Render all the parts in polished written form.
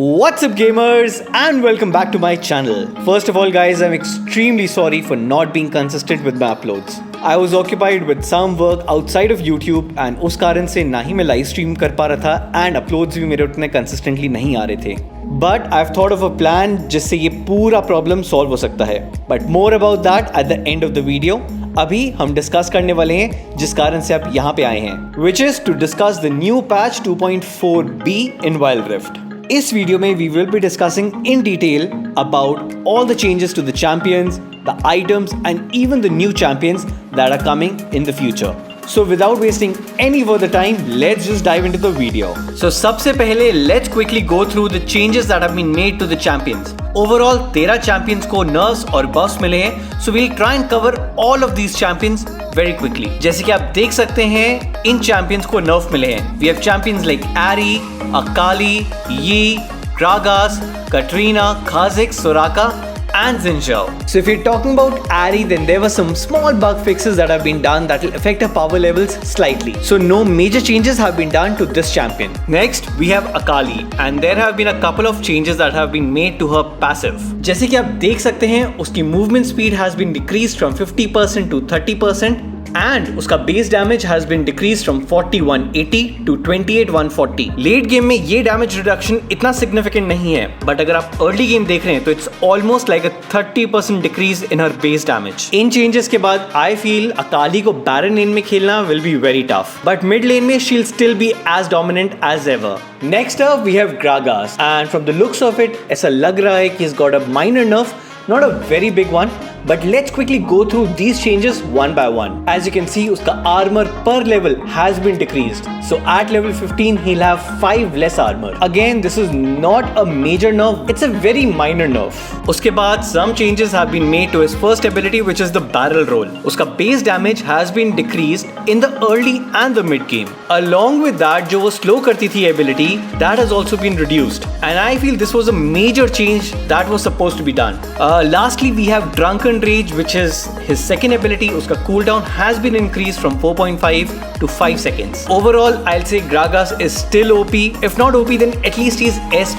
What's up gamers and welcome back to my channel. First of all guys, I'm extremely sorry for not being consistent with my uploads. I was occupied with some work outside of YouTube and उस कारण से ना ही मैं live stream कर पा रहा था and uploads भी मेरे उतने consistently नहीं आ रहे थे. But I've thought of a plan जिससे ये पूरा problem solve हो सकता है. But more about that at the end of the video. अभी हम डिस्कस करने वाले हैं जिस कारण से आप यहाँ पे आए हैं, which is to discuss the new patch 2.4b in Wild Rift. इस वीडियो में we will be discussing in detail about all the changes to the champions, the items and even the new champions that are coming in the future. So without wasting any further time, let's just dive into the video. So सबसे पहले let's quickly go through the changes that have been made to the champions. Overall 13 champions को nerfs और buffs मिले हैं, so we'll try and cover all of these champions very quickly. जैसे कि आप देख सकते हैं इन champions को nerf मिले हैं. We have champions like Ahri, Akali, Yi, Gragas, Katrina, Kha'Zix, Soraka and Xin Zhao. So if you're talking about Ahri, then there were some small bug fixes that have been done that will affect her power levels slightly. So no major changes have been done to this champion. Next we have Akali and there have been a couple of changes that have been made to her passive. जैसे कि आप देख सकते हैं उसकी movement speed has been decreased from 50% to 30%. And उसका base damage has been decreased from 4180 to 28140. Late game में ये damage reduction इतना significant नहीं है, but अगर आप early game देख रहे हैं तो it's almost like a 30% decrease in her base damage. In changes के बाद I feel Akali को Baron lane में खेलना will be very tough, but mid lane में she'll still be as dominant as ever. Next up we have Gragas, and from the looks of it ऐसा लग रहा है कि he's got a minor nerf, not a very big one. But let's quickly go through these changes one by one. As you can see, उसका armor per level has been decreased. So at level 15, he'll have 5 less armor. Again, this is not a major nerf. It's a very minor nerf. उसके बाद some changes have been made to his first ability, which is the barrel roll. उसका base damage has been decreased in the early and the mid game. Along with that, जो वो slow करती थी ability, that has also been reduced. And I feel this was a major change that was supposed to be done. Lastly, we have Drunken Rage, which is his second ability. उसका cooldown has been increased from 4.5 to 5 seconds. Overall, I'll say Gragas is still OP. If not OP, then at least he's S+.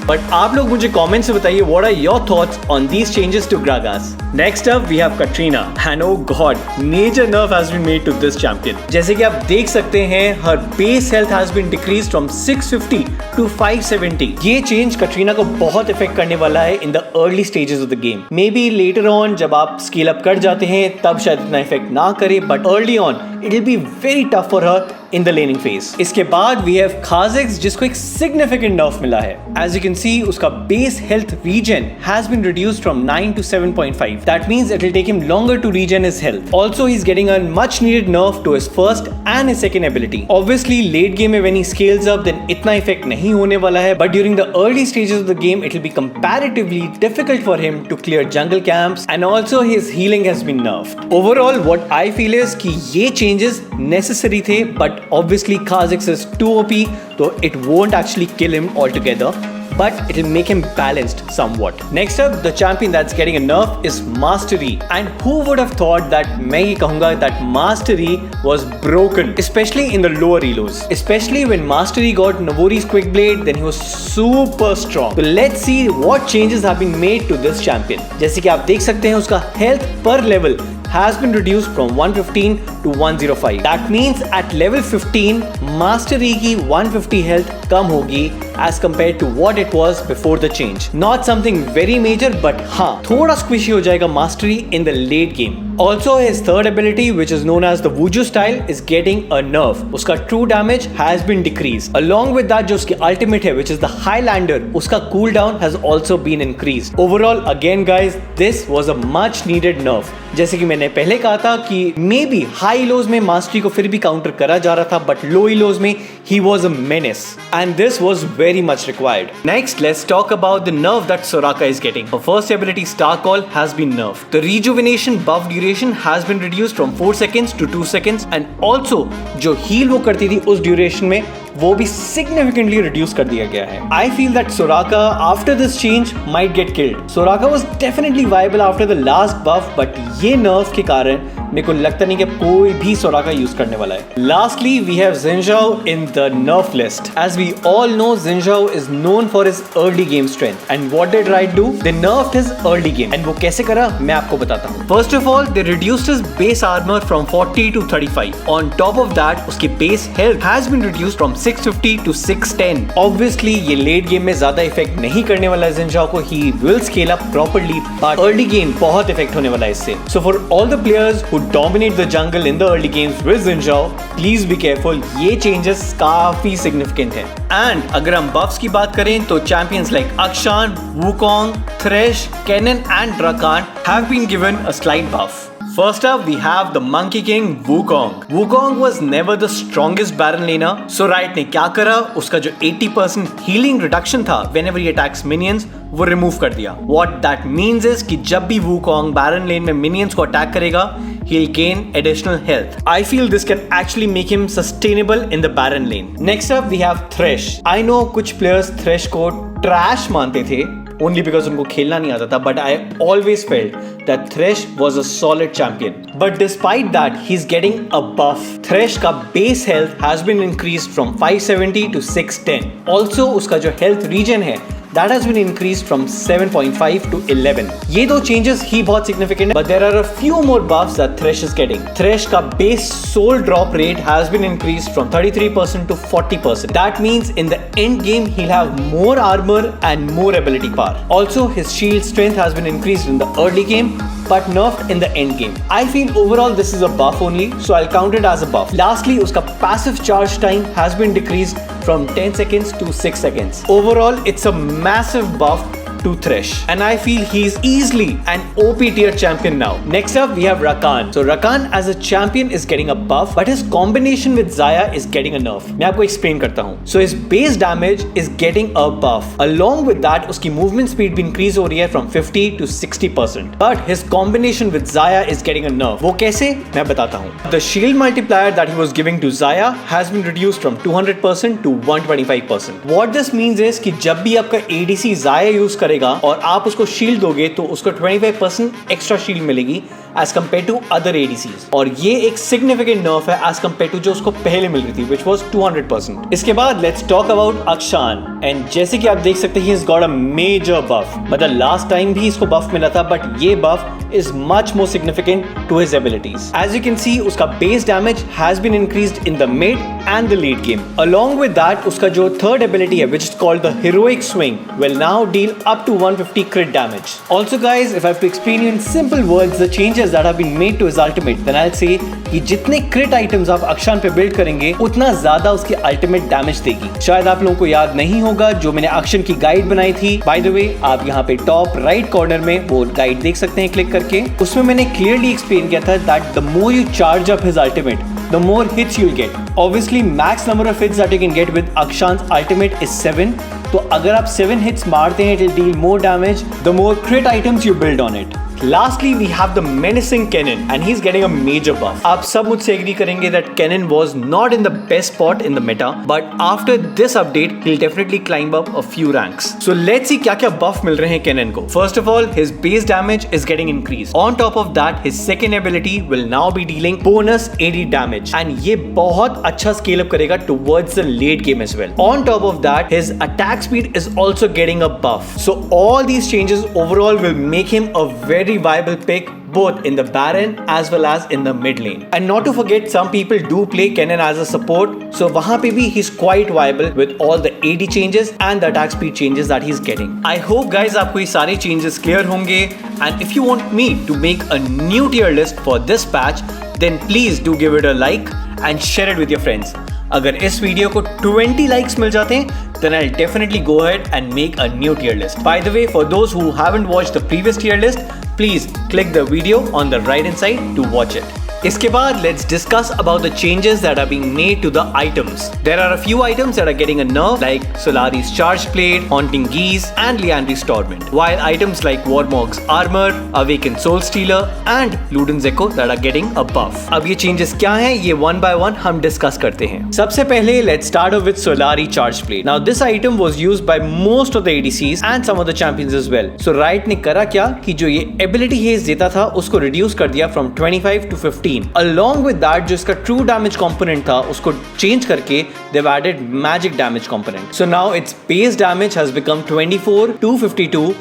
But आप लोग मुझे comments से बताइए what are your thoughts on these changes to Gragas. Next up, we have Katrina. And oh god, major nerf has been made to this champion. जैसे कि आप देख सकते हैं, her base health has been decreased from 650 to 570. ये change Katrina को बहुत affect करने वाला है in the early stages of the game. Maybe later on जब आप स्केल अप कर जाते हैं तब शायद इतना इफेक्ट ना करे, but early on it will be very tough for her in the laning phase. इसके बाद we have Kha'Zix जिसको एक significant nerf मिला है. As you can see, उसका base health regen has been reduced from 9 to 7.5. That means it will take him longer to regen his health. Also, he's getting a much needed nerf to his first and his second ability. Obviously, late game में when he scales up, then इतना effect नहीं होने वाला है. But during the early stages of the game, it will be comparatively difficult for him to clear jungle camps, and also his healing has been nerfed. Overall, what I feel is कि ये changes necessary थे, but obviously Kha'Zix is too OP, so it won't actually kill him altogether, but it will make him balanced somewhat. Next up, the champion that's getting a nerf is Mastery. And who would have thought that मैं ये कहूँगा that Mastery was broken, especially in the lower elos. Especially when Mastery got Navori's Quick Blade, then he was super strong. So let's see what changes have been made to this champion. जैसे कि आप देख सकते हैं उसका health per level has been reduced from 115 to 105. That means at level 15, Mastery की 150 health कम होगी as compared to what it was before the change. Not something very major, but हाँ थोड़ा squishy हो जाएगा Mastery in the late game. Also, his third ability, which is known as the Wuju style, is getting a nerf. उसका true damage has been decreased. Along with that, जो उसकी ultimate है, which is the Highlander, उसका cooldown has also been increased. Overall, again guys, this was a much needed nerf. जैसे कि मैंने पहले कहा था कि maybe high lows में Mastery को फिर भी counter करा जा रहा था, but low lows में he was a menace, and this was very much required. Next, let's talk about the nerf that Soraka is getting. Her first ability, Star Call, has been nerfed. The rejuvenation buff duration has been reduced from 4 seconds to 2 seconds, and also जो heal वो करती थी उस duration में वो भी significantly reduce कर दिया गया है. I feel that Soraka after this change might get killed. Soraka was definitely viable after the last buff, but ये nerf के कारण मेरे को लगता नहीं कि कोई भी सोराका यूज करने वाला है। Lastly we have Xin Zhao in the nerf list. As we all know Xin Zhao is known for his early game strength and what did Riot do? They nerfed his early game and वो कैसे करा मैं आपको बताता हूँ। First of all they reduced his base armour from 40 to 35। On top of that उसकी base health has been reduced from 650 to 610। Obviously ये late game में ज्यादा इफेक्ट नहीं करने वाला है जिंजाओ को, he will scale up properly, but early game बहुत इफेक्ट होने वाला है इससे। So for all the players who dominate the jungle in the early games with Xin Zhao, please be careful, ये चेंजेस काफी सिग्निफिकेंट है। एंड अगर हम बफ्स की बात करें तो champions like Akshan, Wukong, Thresh, Kennen and Rakan have been given a slight buff. First up, we have the Monkey King Wukong. Wukong was never the strongest Baron laner. So Riot ने क्या करा? उसका जो 80% healing reduction था whenever he attacks minions, वो remove कर दिया. What that means is कि जब भी Wukong Baron lane में minions को attack करेगा, he'll gain additional health. I feel this can actually make him sustainable in the Baron lane. Next up, we have Thresh. I know कुछ players Thresh को trash मानते थे only because उनको खेलना नहीं आता था, but I always felt that Thresh was a solid champion. But despite that, he's getting a buff. Thresh का base health has been increased from 570 to 610. Also उसका जो health regen है that has been increased from 7.5 to 11. ये दो changes ही बहुत significant है, but there are a few more buffs that Thresh is getting. Thresh का base soul drop rate has been increased from 33% to 40%. That means in the end game he'll have more armor and more ability power. Also his shield strength has been increased in the early game but nerfed in the end game. I feel overall this is a buff only, so I'll count it as a buff. Lastly, उसका passive charge time has been decreased from 10 seconds to 6 seconds. Overall, it's a massive buff to Thresh, and I feel he's easily an OP tier champion now. Next up, we have Rakan. So Rakan as a champion is getting a buff, but his combination with Xayah is getting a nerf. मैं आपको explain करता हूँ. So his base damage is getting a buff. Along with that, उसकी movement speed भी increase हो रही है from 50 to 60%. But his combination with Xayah is getting a nerf. वो कैसे? मैं बताता हूँ. The shield multiplier that he was giving to Xayah has been reduced from 200% to 125%. What this means is कि जब भी आपका ADC Xayah use करेगा और आप उसको शील्ड दोगे तो उसको 25% एक्स्ट्रा शील्ड मिलेगी as compared to other ADCs. और ये एक significant nerf है as compared to जो उसको पहले मिल रही थी, which was 200%. इसके बाद let's talk about Akshan. And जैसे कि आप देख सकते हैं, he's got a major buff. मतलब last time भी इसको buff मिला था, but ये buff is much more significant to his abilities. As you can see, उसका base damage has been increased in the mid and the late game. Along with that, उसका जो third ability है, which is called the Heroic Swing, will now deal up to 150 crit damage. Also guys, if I have to explain you in simple words the changes that have been made to his ultimate, then I'll say कि जितने crit items आप अक्षान पे build करेंगे उतना ज्यादा उसकी ultimate damage देगी। शायद आप लोगों को याद नहीं होगा जो मैंने अक्षान की गाइड बनाई थी। By the way, आप यहाँ पे टॉप राइट कॉर्नर में वो गाइड देख सकते हैं क्लिक करके। उसमें मैंने clearly explain किया था that the more you charge up his ultimate, the more hits you'll get. Obviously, max number of hits that you can get with Akshan's ultimate is 7. तो अगर आप 7 hits मारते हैं, it will deal more damage the more crit items you build on it. Lastly, we have the menacing Kennen, and he's getting a major buff. आप सब मुझसे agree करेंगे that Kennen was not in the best spot in the meta, but after this update, he'll definitely climb up a few ranks. So let's see क्या buff मिल रहे हैं Kennen को. First of all, his base damage is getting increased. On top of that, his second ability will now be dealing bonus AD damage, and ये बहुत अच्छा scale up करेगा towards the late game as well. On top of that, his attack speed is also getting a buff. So all these changes overall will make him a very viable pick both in the Baron as well as in the mid lane. And not to forget, some people do play Kennen as a support, so वहाँ पे भी he's quite viable with all the AD changes and the attack speed changes that he's getting. I hope guys आपको ये सारे changes clear होंगे, and if you want me to make a new tier list for this patch, then please do give it a like and share it with your friends. अगर इस video को 20 likes मिल जाते हैं, then I'll definitely go ahead and make a new tier list. By the way, for those who haven't watched the previous tier list, please click the video on the right hand side to watch it. इसके बाद let's discuss about the changes that are being made to the items. There are a few items that are getting a nerf like Solari's Charge Plate, Haunting Geese and Liandry's Torment, while items like Warmog's Armor, Awakened Soul Stealer and Luden's Echo that are getting a buff. अब ये changes क्या हैं ये one by one हम discuss करते हैं. सबसे पहले let's start off with Solari Charge Plate. Now this item was used by most of the ADCs and some of the champions as well. So Riot ने करा क्या कि जो ये Ability Haze देता था उसको reduce कर दिया from 25 to 15. Along with that जो इसका True Damage component था उसको change करके they've added Magic Damage component. So now its base damage has become 24 to 52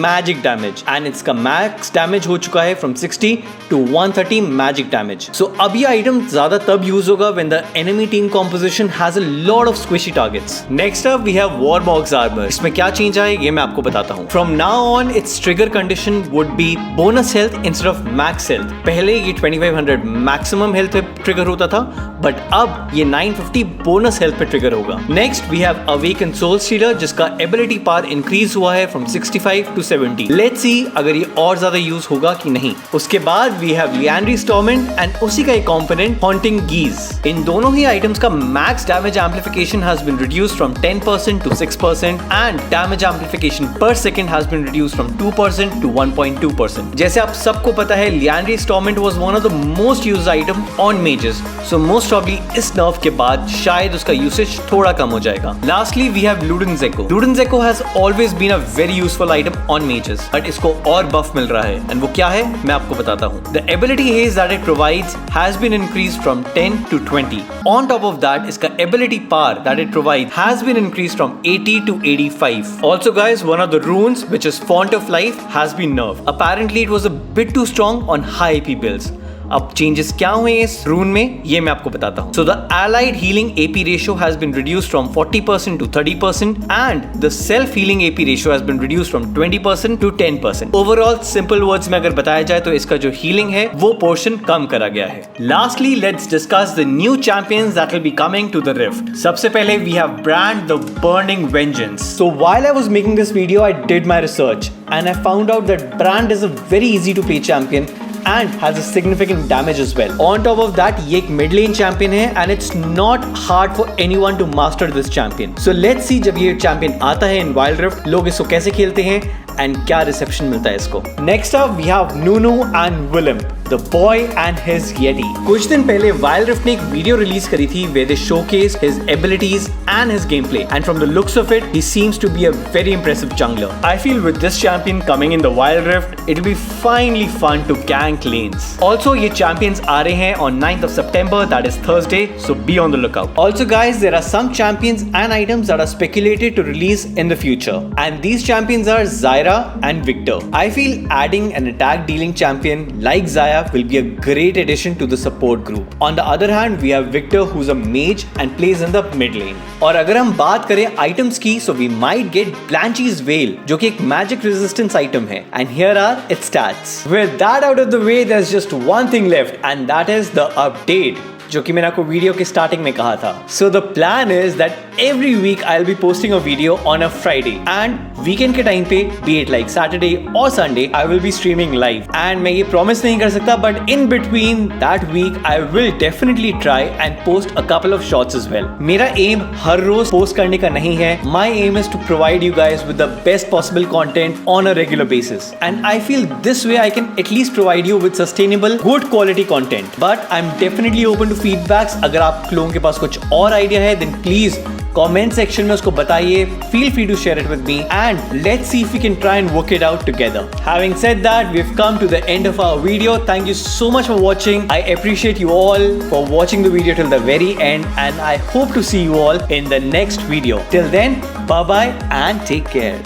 Magic Damage and इसका max damage हो चुका है from 60 to 130 Magic Damage. So अब ये item ज़्यादा तब use होगा when the enemy team composition has a lot of squishy targets. Next up we have Warmog's Armor. इसमें क्या change आए ये मैं आपको बताता हूँ. From now on its trigger condition would be bonus health instead of max health. पहले ये 2500 maximum health पे trigger होता था but अब ये 950 bonus health पे trigger होगा. Next we have Awakened Soul Stealer जिसका ability power increase हुआ है from 65 to 70. Let's see अगर ये और ज़्यादा use होगा कि नहीं. उसके बाद we have Liandry's Torment and उसी का एक component Haunting Geese. इन दोनों ही items का max damage amplification has been reduced from 10% to 6% and damage amplification per second has been reduced from 2% to 1.2%. जैसे आप सबको पता है Liandry's Torment was one of the most used item on mages, so most probably इस nerf के बाद शायद उसका usage थोड़ा कम हो जाएगा. Lastly we have Luden's Echo. Luden's Echo has always been a very useful item on mages, but इसको और buff मिल रहा है and वो क्या है मैं आपको बताता हूँ. The ability haze that it provides has been increased from 10 to 20. On top of that इसका ability power that it provides has been increased from 80 to 85. Also guys, one of the runes which is Font of Life has been nerfed. Apparently it was a bit too strong on high AP builds. अब changes क्या हुए इस रून में ये मैं आपको बताता हूँ. So the allied healing AP ratio has been reduced from 40% to 30% and the self healing AP ratio has been reduced from 20% to 10%. Overall simple words में अगर बताया जाए तो इसका जो healing है वो portion कम करा गया है. Lastly let's discuss the new champions that will be coming to the Rift. सबसे पहले we have Brand the Burning Vengeance. So while I was making this video I did my research and I found out that Brand is a very easy to play champion and has a significant damage as well. On top of that ये एक mid lane champion है and it's not hard for anyone to master this champion. So let's see जब ये champion आता है in Wild Rift लोग इसको कैसे खेलते हैं and क्या reception मिलता है इसको. Next up we have Nunu and Willem, the boy and his Yeti. कुछ दिन पहले Wild Rift ने एक वीडियो रिलीज करी थी where they showcase his abilities and his gameplay and from the looks of it he seems to be a very impressive jungler. I feel with this champion coming in the Wild Rift it'll be finally fun to gank lanes. Also ये champions आ रहे हैं on 9th of September, that is Thursday, so be on the lookout. Also guys, there are some champions and items that are speculated to release in the future and these champions are Zyra and Victor. I feel adding an attack dealing champion like Zaya will be a great addition to the support group. On the other hand, we have Victor who's a mage and plays in the mid lane. और अगर हम बात करें items की, so we might get Blanchie's Veil जो कि एक magic resistance item है and here are its stats. With that out of the way, there's just one thing left and that is the update. जो कि मैंने आपको video के starting में कहा था. So the plan is that every week I'll be posting a video on a Friday and weekend के time पे be it like Saturday or Sunday I will be streaming live and मैं ये promise नहीं कर सकता but in between that week I will definitely try and post a couple of shots as well. मेरा aim हर रोज post करने का नहीं है. My aim is to provide you guys with the best possible content on a regular basis and I feel this way I can at least provide you with sustainable good quality content. But I'm definitely open to feedbacks. अगर आप लोगों के पास कुछ और idea है then please comment section में उसको बताइए. Feel free to share it with me and let's see if we can try and work it out together. Having said that, we've come to the end of our video. Thank you so much for watching. I appreciate you all for watching the video till the very end and I hope to see you all in the next video. Till then, bye bye and take care.